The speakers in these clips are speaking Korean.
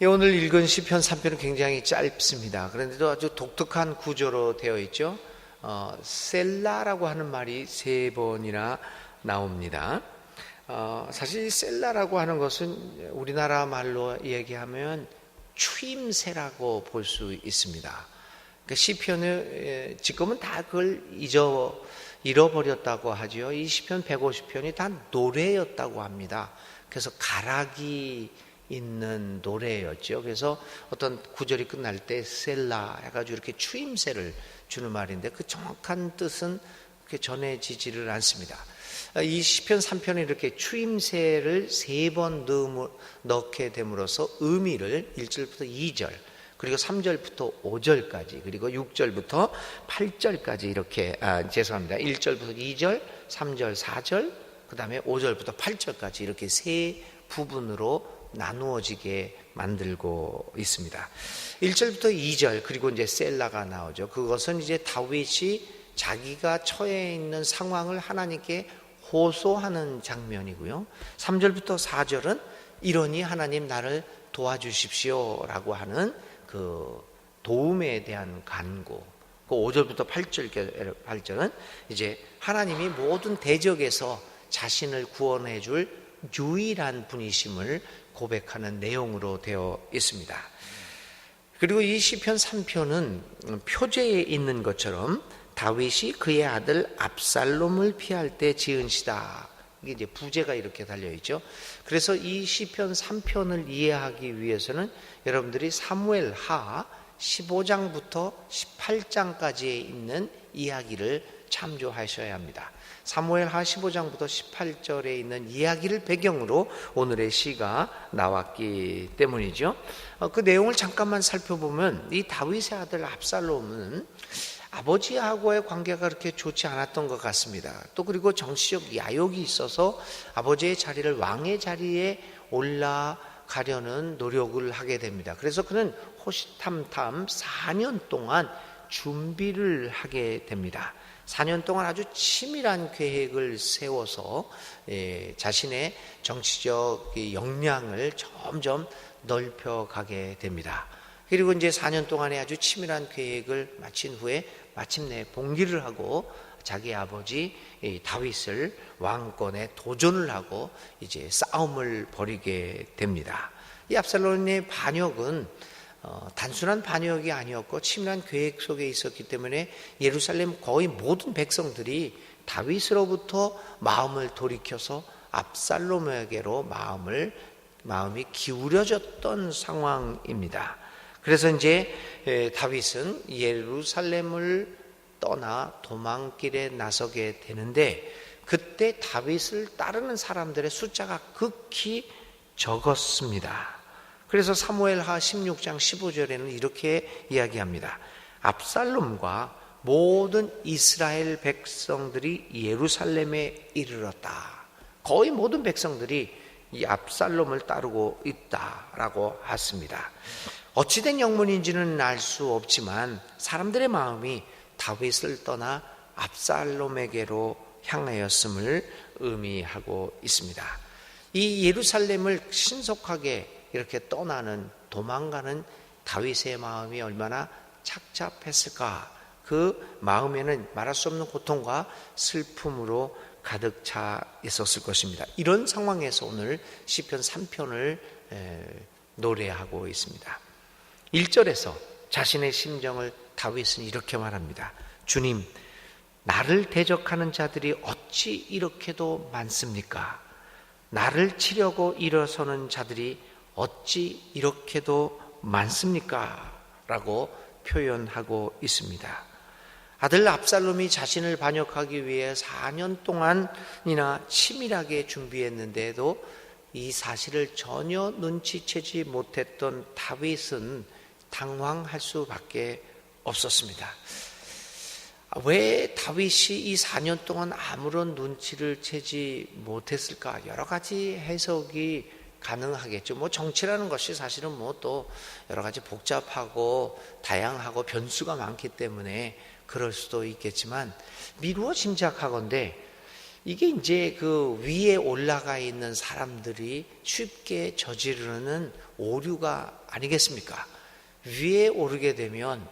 오늘 읽은 시편 3편은 굉장히 짧습니다. 그런데도 아주 독특한 구조로 되어 있죠. 셀라라고 하는 말이 3번이나 나옵니다. 사실 셀라라고 하는 것은 우리나라 말로 얘기하면 추임새라고 볼 수 있습니다. 그러니까 시편을 지금은 다 그걸 잃어버렸다고 하죠. 이 시편 150편이 다 노래였다고 합니다. 그래서 가락이 있는 노래였죠. 그래서 어떤 구절이 끝날 때 셀라 해가지고 이렇게 추임새를 주는 말인데 그 정확한 뜻은 그렇게 전해지지를 않습니다. 이 시편 3편에 이렇게 추임새를 3번 넣게 됨으로써 의미를 1절부터 2절 그리고 3절부터 5절까지 그리고 6절부터 8절까지 이렇게 1절부터 2절 3절 4절 그 다음에 5절부터 8절까지 이렇게 3부분으로 나누어지게 만들고 있습니다. 1절부터 2절 그리고 이제 셀라가 나오죠. 그것은 이제 다윗이 자기가 처해 있는 상황을 하나님께 호소하는 장면이고요. 3절부터 4절은 이러니 하나님 나를 도와주십시오라고 하는 그 도움에 대한 간구. 그 5절부터 8절은 이제 하나님이 모든 대적에서 자신을 구원해 줄 유일한 분이심을 고백하는 내용으로 되어 있습니다. 그리고 이 시편 3편은 표제에 있는 것처럼 다윗이 그의 아들 압살롬을 피할 때 지은 시다. 이게 이제 부제가 이렇게 달려 있죠. 그래서 이 시편 3편을 이해하기 위해서는 여러분들이 사무엘하 15장부터 18장까지에 있는 이야기를 참조하셔야 합니다. 사무엘하 15장부터 18절에 있는 이야기를 배경으로 오늘의 시가 나왔기 때문이죠. 그 내용을 잠깐만 살펴보면 이 다윗의 아들 압살롬은 아버지하고의 관계가 그렇게 좋지 않았던 것 같습니다. 또 그리고 정치적 야욕이 있어서 아버지의 자리를 왕의 자리에 올라가려는 노력을 하게 됩니다. 그래서 그는 호시탐탐 4년 동안 준비를 하게 됩니다. 4년 동안 아주 치밀한 계획을 세워서 자신의 정치적 역량을 점점 넓혀가게 됩니다. 그리고 이제 4년 동안의 아주 치밀한 계획을 마친 후에 마침내 봉기를 하고 자기 아버지 다윗을 왕권에 도전을 하고 이제 싸움을 벌이게 됩니다. 이 압살롬의 반역은 단순한 반역이 아니었고 치밀한 계획 속에 있었기 때문에 예루살렘 거의 모든 백성들이 다윗으로부터 마음을 돌이켜서 압살롬에게로 마음이 기울여졌던 상황입니다. 그래서 이제 다윗은 예루살렘을 떠나 도망길에 나서게 되는데 그때 다윗을 따르는 사람들의 숫자가 극히 적었습니다. 그래서 사무엘하 16장 15절에는 이렇게 이야기합니다. 압살롬과 모든 이스라엘 백성들이 예루살렘에 이르렀다. 거의 모든 백성들이 이 압살롬을 따르고 있다라고 했습니다. 어찌된 영문인지는 알 수 없지만 사람들의 마음이 다윗을 떠나 압살롬에게로 향하였음을 의미하고 있습니다. 이 예루살렘을 신속하게 이렇게 떠나는 도망가는 다윗의 마음이 얼마나 착잡했을까. 그 마음에는 말할 수 없는 고통과 슬픔으로 가득 차 있었을 것입니다. 이런 상황에서 오늘 시편 3편을 노래하고 있습니다. 1절에서 자신의 심정을 다윗은 이렇게 말합니다. 주님, 나를 대적하는 자들이 어찌 이렇게도 많습니까? 나를 치려고 일어서는 자들이 어찌 이렇게도 많습니까? 라고 표현하고 있습니다. 아들 압살롬이 자신을 반역하기 위해 4년 동안이나 치밀하게 준비했는데도 이 사실을 전혀 눈치채지 못했던 다윗은 당황할 수밖에 없었습니다. 왜 다윗이 이 4년 동안 아무런 눈치를 채지 못했을까? 여러 가지 해석이 가능하겠죠. 정치라는 것이 사실은 또 여러 가지 복잡하고 다양하고 변수가 많기 때문에 그럴 수도 있겠지만 미루어 짐작하건대 이게 이제 그 위에 올라가 있는 사람들이 쉽게 저지르는 오류가 아니겠습니까? 위에 오르게 되면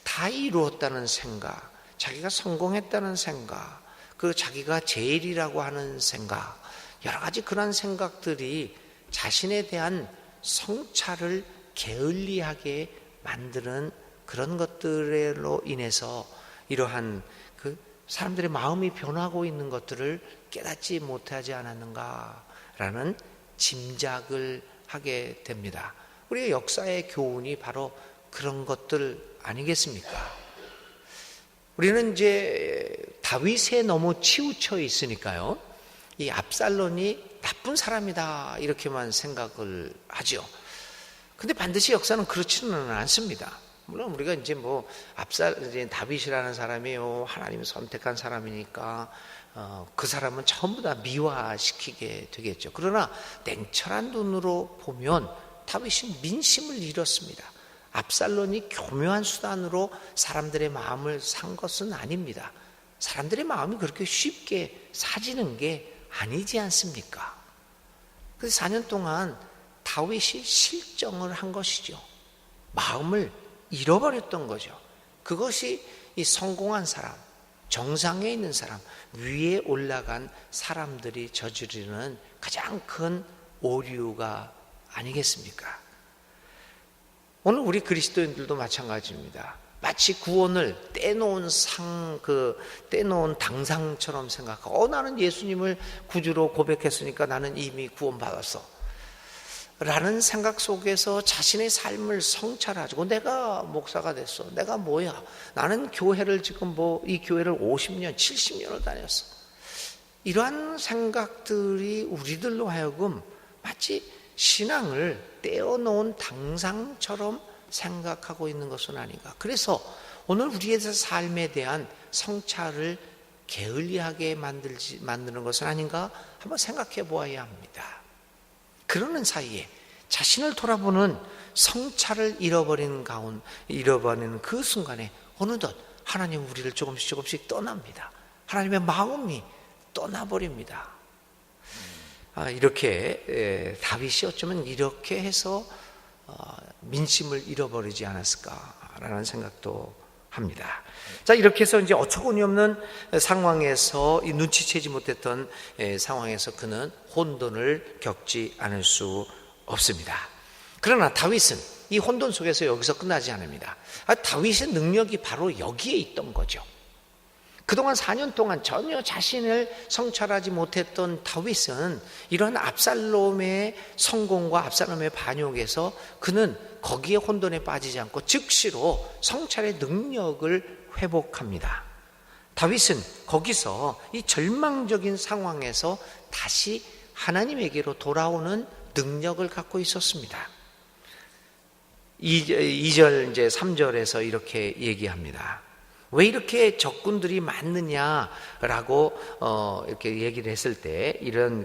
다 이루었다는 생각, 자기가 성공했다는 생각, 그 자기가 제일이라고 하는 생각, 여러 가지 그런 생각들이 자신에 대한 성찰을 게을리하게 만드는 그런 것들로 인해서 이러한 그 사람들의 마음이 변하고 있는 것들을 깨닫지 못하지 않았는가라는 짐작을 하게 됩니다. 우리의 역사의 교훈이 바로 그런 것들 아니겠습니까? 우리는 이제 다윗에 너무 치우쳐 있으니까요, 이 압살롬이 나쁜 사람이다 이렇게만 생각을 하죠. 근데 반드시 역사는 그렇지는 않습니다. 물론 우리가 이제 이제 다윗이라는 사람이요, 하나님이 선택한 사람이니까 그 사람은 전부 다 미화시키게 되겠죠. 그러나 냉철한 눈으로 보면 다윗이 민심을 잃었습니다. 압살롬이 교묘한 수단으로 사람들의 마음을 산 것은 아닙니다. 사람들의 마음이 그렇게 쉽게 사지는 게 아니지 않습니까? 그래서 4년 동안 다윗이 실정을 한 것이죠. 마음을 잃어버렸던 거죠. 그것이 이 성공한 사람, 정상에 있는 사람, 위에 올라간 사람들이 저지르는 가장 큰 오류가 아니겠습니까? 오늘 우리 그리스도인들도 마찬가지입니다. 마치 구원을 떼놓은 당상처럼 생각하고, 나는 예수님을 구주로 고백했으니까 나는 이미 구원받았어 라는 생각 속에서 자신의 삶을 성찰하고, 내가 목사가 됐어, 내가 뭐야, 나는 교회를 지금 이 교회를 50년 70년을 다녔어, 이러한 생각들이 우리들로 하여금 마치 신앙을 떼어놓은 당상처럼 생각하고 있는 것은 아닌가. 그래서 오늘 우리의 삶에 대한 성찰을 게을리하게 만드는 것은 아닌가 한번 생각해 보아야 합니다. 그러는 사이에 자신을 돌아보는 성찰을 잃어버리는 그 순간에 어느덧 하나님은 우리를 조금씩 떠납니다. 하나님의 마음이 떠나버립니다. 이렇게 다윗이 어쩌면 이렇게 해서 민심을 잃어버리지 않았을까라는 생각도 합니다. 자, 이렇게 해서 이제 어처구니없는 상황에서, 이 눈치채지 못했던 상황에서 그는 혼돈을 겪지 않을 수 없습니다. 그러나 다윗은 이 혼돈 속에서 여기서 끝나지 않습니다. 다윗의 능력이 바로 여기에 있던 거죠. 그동안 4년 동안 전혀 자신을 성찰하지 못했던 다윗은 이런 압살롬의 성공과 압살롬의 반역에서 그는 거기에 혼돈에 빠지지 않고 즉시로 성찰의 능력을 회복합니다. 다윗은 거기서 이 절망적인 상황에서 다시 하나님에게로 돌아오는 능력을 갖고 있었습니다. 2절 이제 3절에서 이렇게 얘기합니다. 왜 이렇게 적군들이 많느냐라고 이렇게 얘기를 했을 때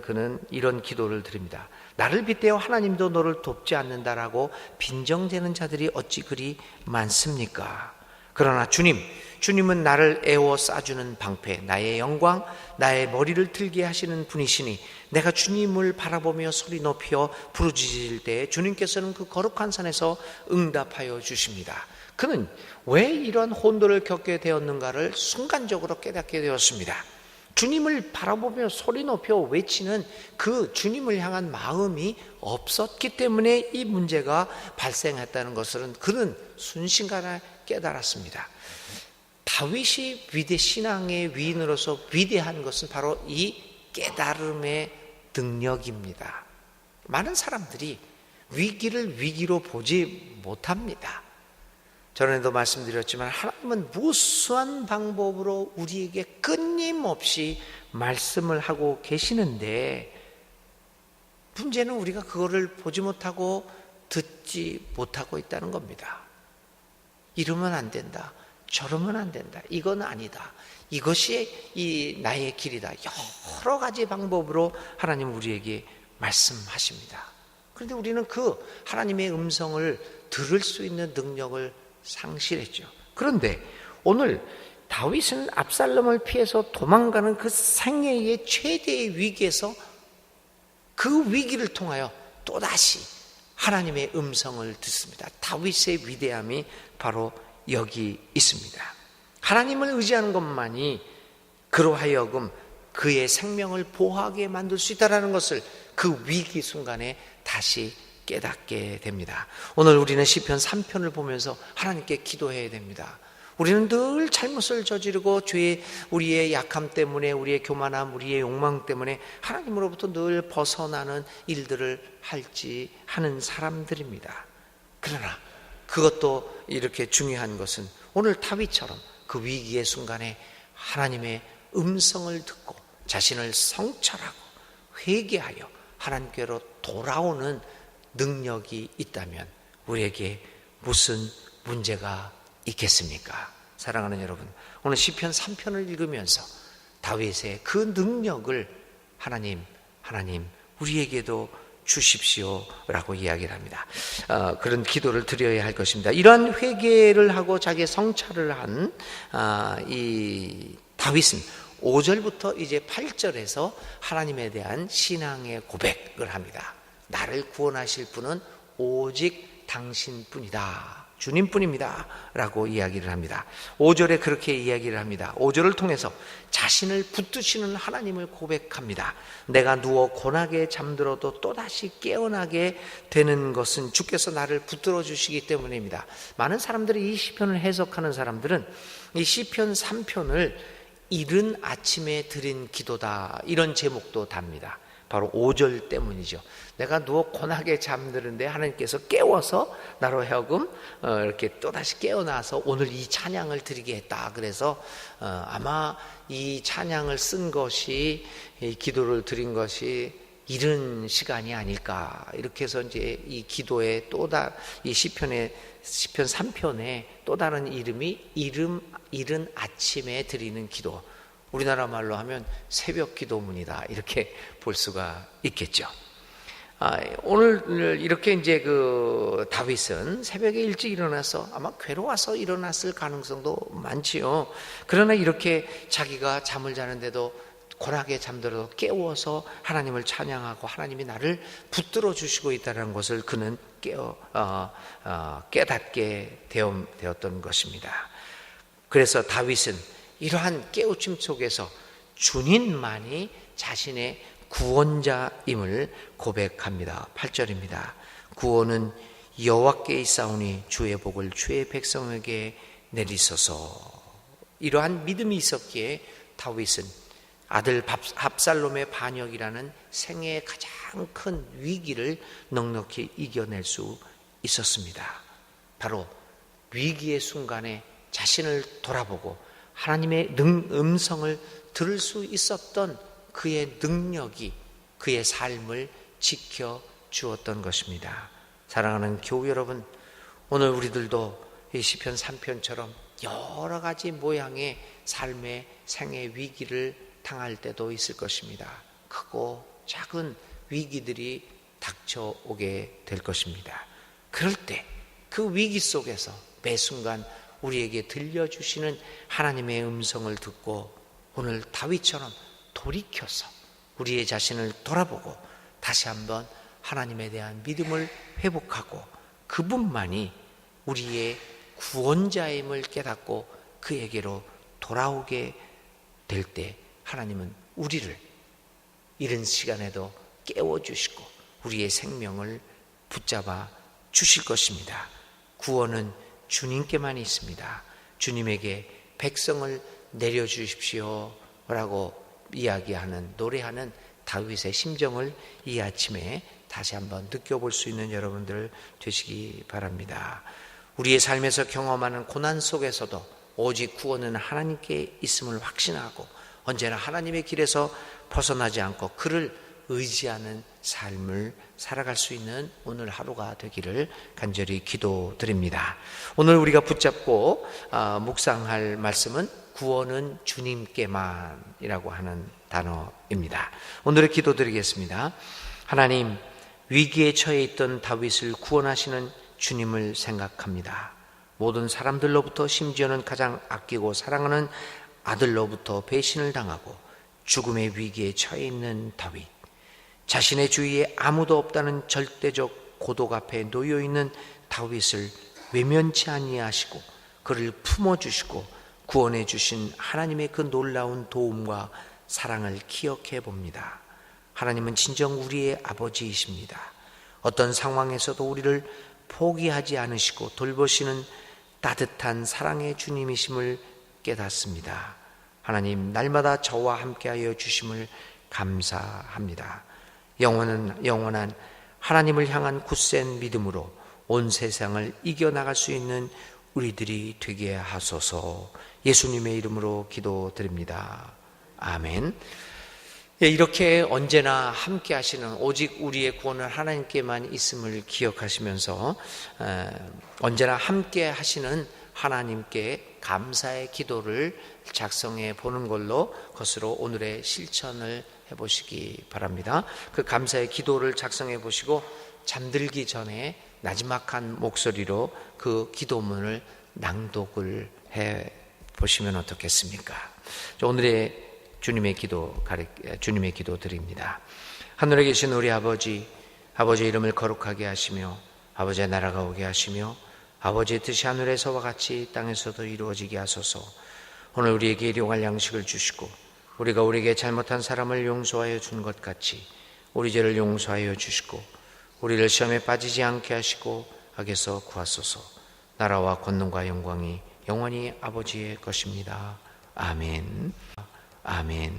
그는 이런 기도를 드립니다. 나를 빗대어 하나님도 너를 돕지 않는다라고 빈정대는 자들이 어찌 그리 많습니까? 그러나 주님은 나를 애워 싸주는 방패, 나의 영광, 나의 머리를 들게 하시는 분이시니 내가 주님을 바라보며 소리 높여 부르짖을 때 주님께서는 그 거룩한 산에서 응답하여 주십니다. 그는 왜 이런 혼돈을 겪게 되었는가를 순간적으로 깨닫게 되었습니다. 주님을 바라보며 소리 높여 외치는 그 주님을 향한 마음이 없었기 때문에 이 문제가 발생했다는 것을 그는 순식간에 깨달았습니다. 다윗이 신앙의 위인으로서 위대한 것은 바로 이 깨달음의 능력입니다. 많은 사람들이 위기를 위기로 보지 못합니다. 전에도 말씀드렸지만 하나님은 무수한 방법으로 우리에게 끊임없이 말씀을 하고 계시는데, 문제는 우리가 그거를 보지 못하고 듣지 못하고 있다는 겁니다. 이러면 안 된다, 저러면 안 된다, 이건 아니다, 이것이 나의 길이다, 여러 가지 방법으로 하나님 우리에게 말씀하십니다. 그런데 우리는 그 하나님의 음성을 들을 수 있는 능력을 상실했죠. 그런데 오늘 다윗은 압살롬을 피해서 도망가는 그 생애의 최대의 위기에서 그 위기를 통하여 또다시 하나님의 음성을 듣습니다. 다윗의 위대함이 바로 여기 있습니다. 하나님을 의지하는 것만이 그로 하여금 그의 생명을 보호하게 만들 수 있다는 것을 그 위기 순간에 다시 깨닫게 됩니다. 오늘 우리는 시편 3편을 보면서 하나님께 기도해야 됩니다. 우리는 늘 잘못을 저지르고 우리의 약함 때문에, 우리의 교만함, 우리의 욕망 때문에 하나님으로부터 늘 벗어나는 일들을 할지 하는 사람들입니다. 그러나 그것도 이렇게 중요한 것은 오늘 다윗처럼 그 위기의 순간에 하나님의 음성을 듣고 자신을 성찰하고 회개하여 하나님께로 돌아오는 능력이 있다면 우리에게 무슨 문제가 있겠습니까? 사랑하는 여러분, 오늘 시편 3편을 읽으면서 다윗의 그 능력을 하나님 우리에게도 주십시오 라고 이야기를 합니다. 그런 기도를 드려야 할 것입니다. 이러한 회개를 하고 자기의 성찰을 한 이 다윗은 5절부터 이제 8절에서 하나님에 대한 신앙의 고백을 합니다. 나를 구원하실 분은 오직 당신뿐이다, 주님뿐입니다 라고 이야기를 합니다. 5절에 그렇게 이야기를 합니다. 5절을 통해서 자신을 붙드시는 하나님을 고백합니다. 내가 누워 고나게 잠들어도 또다시 깨어나게 되는 것은 주께서 나를 붙들어 주시기 때문입니다. 많은 사람들이 이 시편을 해석하는 사람들은 이 시편 3편을 이른 아침에 드린 기도다, 이런 제목도 답니다. 바로 5절 때문이죠. 내가 누워 고나게 잠드는데 하나님께서 깨워서 나로 하여금 이렇게 또다시 깨어나서 오늘 이 찬양을 드리게 했다. 그래서 아마 이 찬양을 쓴 것이, 이 기도를 드린 것이 이른 시간이 아닐까, 이렇게 해서 이제 이 기도의 이 시편 3편의 또 다른 이름이 이른 아침에 드리는 기도, 우리나라 말로 하면 새벽 기도문이다, 이렇게 볼 수가 있겠죠. 오늘 이렇게 이제 그 다윗은 새벽에 일찍 일어나서 아마 괴로워서 일어났을 가능성도 많지요. 그러나 이렇게 자기가 잠을 자는데도 고나게 잠들어도 깨워서 하나님을 찬양하고 하나님이 나를 붙들어 주시고 있다는 것을 그는 깨닫게 되었던 것입니다. 그래서 다윗은 이러한 깨우침 속에서 주님만이 자신의 구원자임을 고백합니다. 8절입니다. 구원은 여호와께 있사오니 주의 복을 주의 백성에게 내리소서. 이러한 믿음이 있었기에 다윗은 아들 압살롬의 반역이라는 생애의 가장 큰 위기를 넉넉히 이겨낼 수 있었습니다. 바로 위기의 순간에 자신을 돌아보고 하나님의 음성을 들을 수 있었던 그의 능력이 그의 삶을 지켜주었던 것입니다. 사랑하는 교우 여러분, 오늘 우리들도 이 시편 3편처럼 여러 가지 모양의 삶의 생애 위기를 당할 때도 있을 것입니다. 크고 작은 위기들이 닥쳐오게 될 것입니다. 그럴 때 그 위기 속에서 매 순간 우리에게 들려주시는 하나님의 음성을 듣고 오늘 다윗처럼 돌이켜서 우리의 자신을 돌아보고 다시 한번 하나님에 대한 믿음을 회복하고 그분만이 우리의 구원자임을 깨닫고 그에게로 돌아오게 될 때 하나님은 우리를 이른 시간에도 깨워주시고 우리의 생명을 붙잡아 주실 것입니다. 구원은 주님께만 있습니다. 주님에게 백성을 내려주십시오 라고 이야기하는, 노래하는 다윗의 심정을 이 아침에 다시 한번 느껴볼 수 있는 여러분들 되시기 바랍니다. 우리의 삶에서 경험하는 고난 속에서도 오직 구원은 하나님께 있음을 확신하고 언제나 하나님의 길에서 벗어나지 않고 그를 의지하는 삶을 살아갈 수 있는 오늘 하루가 되기를 간절히 기도드립니다. 오늘 우리가 붙잡고 묵상할 말씀은 구원은 주님께만이라고 하는 단어입니다. 오늘의 기도드리겠습니다. 하나님, 위기에 처해 있던 다윗을 구원하시는 주님을 생각합니다. 모든 사람들로부터, 심지어는 가장 아끼고 사랑하는 아들로부터 배신을 당하고 죽음의 위기에 처해 있는 다윗, 자신의 주위에 아무도 없다는 절대적 고독 앞에 놓여 있는 다윗을 외면치 아니하시고 그를 품어주시고 구원해 주신 하나님의 그 놀라운 도움과 사랑을 기억해 봅니다. 하나님은 진정 우리의 아버지이십니다. 어떤 상황에서도 우리를 포기하지 않으시고 돌보시는 따뜻한 사랑의 주님이심을 깨닫습니다. 하나님, 날마다 저와 함께하여 주심을 감사합니다. 영원한 하나님을 향한 굳센 믿음으로 온 세상을 이겨나갈 수 있는 우리들이 되게 하소서. 예수님의 이름으로 기도드립니다. 아멘. 이렇게 언제나 함께 하시는, 오직 우리의 구원은 하나님께만 있음을 기억하시면서 언제나 함께 하시는 하나님께 감사의 기도를 작성해 보는 걸로, 그것으로 오늘의 실천을 해보시기 바랍니다. 그 감사의 기도를 작성해 보시고 잠들기 전에 나지막한 목소리로 그 기도문을 낭독을 해 보시면 어떻겠습니까? 오늘의 주님의 기도 드립니다. 하늘에 계신 우리 아버지의 이름을 거룩하게 하시며 아버지의 나라가 오게 하시며 아버지의 뜻이 하늘에서와 같이 땅에서도 이루어지게 하소서. 오늘 우리에게 일용할 양식을 주시고 우리가 우리에게 잘못한 사람을 용서하여 준 것 같이 우리 죄를 용서하여 주시고 우리를 시험에 빠지지 않게 하시고 악에서 구하소서. 나라와 권능과 영광이 영원히 아버지의 것입니다. 아멘. 아멘.